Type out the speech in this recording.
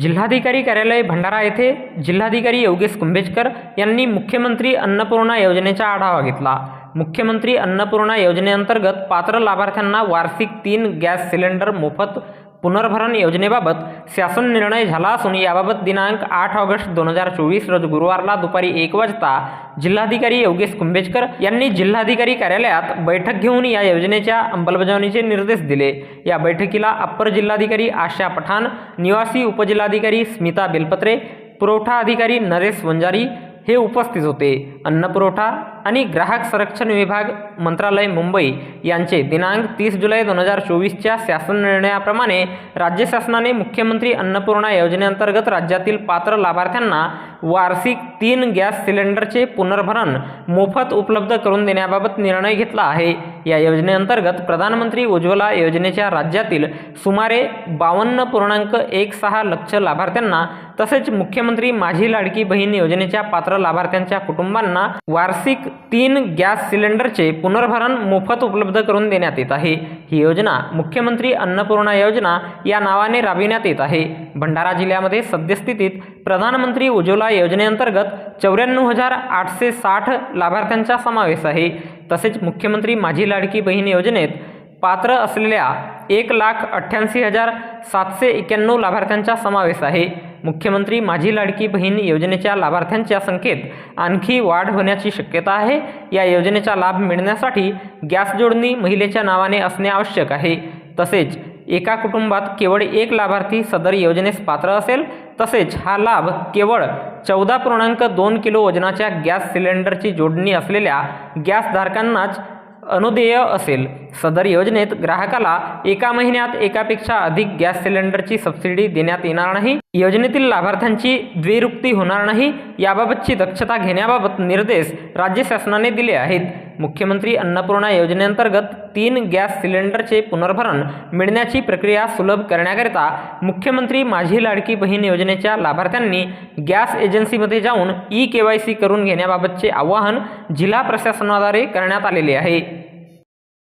जिल्हाधिकारी कार्यालय भंडारा येथे जिल्हाधिकारी योगेश कुंभेजकर यांनी मुख्यमंत्री अन्नपूर्णा योजनेचा आढावा घेतला। मुख्यमंत्री अन्नपूर्णा योजनेअंतर्गत पात्र लाभार्थ्यांना वार्षिक 3 गॅस सिलेंडर मोफत पुनर्भरण योजनेबाबत शासन निर्णय झाला असून याबाबत दिनांक 8 ऑगस्ट 2024 रोज गुरुवारला दुपारी 1 वाजता जिल्हाधिकारी योगेश कुंभेजकर यांनी जिल्हाधिकारी कार्यालयात बैठक घेऊन या योजनेच्या अंमलबजावणीचे निर्देश दिले। या बैठकीला अप्पर जिल्हाधिकारी आशा पठाण, निवासी उपजिल्हाधिकारी स्मिता बेलपत्रे, पुरवठा अधिकारी नरेश वंजारी हे उपस्थित होते। अन्न पुरवठा आणि ग्राहक संरक्षण विभाग मंत्रालय मुंबई यांचे दिनांक 30 जुलै 2024च्या शासन निर्णयाप्रमाणे राज्य शासनाने मुख्यमंत्री अन्नपूर्णा योजनेअंतर्गत राज्यातील पात्र लाभार्थ्यांना वार्षिक 3 गॅस सिलेंडरचे पुनर्भरण मोफत उपलब्ध करून देण्याबाबत निर्णय घेतला आहे। या योजनेअंतर्गत प्रधानमंत्री उज्ज्वला योजनेच्या राज्यातील सुमारे 52.16 लक्ष लाभार्थ्यांना तसेच मुख्यमंत्री माझी लाडकी बहीण योजनेच्या पात्र लाभार्थ्यांच्या कुटुंबांना वार्षिक 3 गॅस सिलेंडरचे पुनर्भरण मोफत उपलब्ध करून देण्यात येत आहे। ही योजना मुख्यमंत्री अन्नपूर्णा योजना या नावाने राबविण्यात येत आहे। भंडारा जिल्ह्यामध्ये सद्यस्थितीत प्रधानमंत्री उज्ज्वला योजनेअंतर्गत 94,860 लाभार्थ्यांचा समावेश आहे। तसेच मुख्यमंत्री माझी लाडकी बहीण योजनेत पात्र असलेल्या 1,88,791 लाभार्थ्यांचा समावेश आहे। मुख्यमंत्री माझी लाडकी बहीण योजनेच्या लाभार्थ्यांच्या संख्येत आणखी वाढ होण्याची शक्यता आहे। या योजनेचा लाभ मिळण्यासाठी गॅस जोडणी महिलेच्या नावाने असणे आवश्यक आहे। तसेच एका कुटुंबात केवळ 1 लाभार्थी सदर योजनेस पात्र असेल। तसेच हा लाभ केवळ 14.2 किलो वजनाच्या गॅस सिलेंडरची जोडणी असलेल्या गॅसधारकांनाच अनुदेय असेल। सदर योजनेत ग्राहकाला एका महिन्यात एकापेक्षा अधिक गॅस सिलेंडरची सबसिडी देण्यात येणार नाही। योजनेतील लाभार्थ्यांची द्विरुक्ती होणार नाही याबाबतची दक्षता घेण्याबाबत निर्देश राज्य शासनाने दिले आहेत। मुख्यमंत्री अन्नपूर्णा योजनेअंतर्गत 3 गॅस सिलेंडरचे पुनर्भरण मिळण्याची प्रक्रिया सुलभ करण्याकरिता मुख्यमंत्री माझी लाडकी बहीण योजनेच्या लाभार्थ्यांनी गॅस एजन्सीमध्ये जाऊन ई-KYC करून घेण्याबाबतचे आवाहन जिल्हा प्रशासनाद्वारे करण्यात आलेले आहे।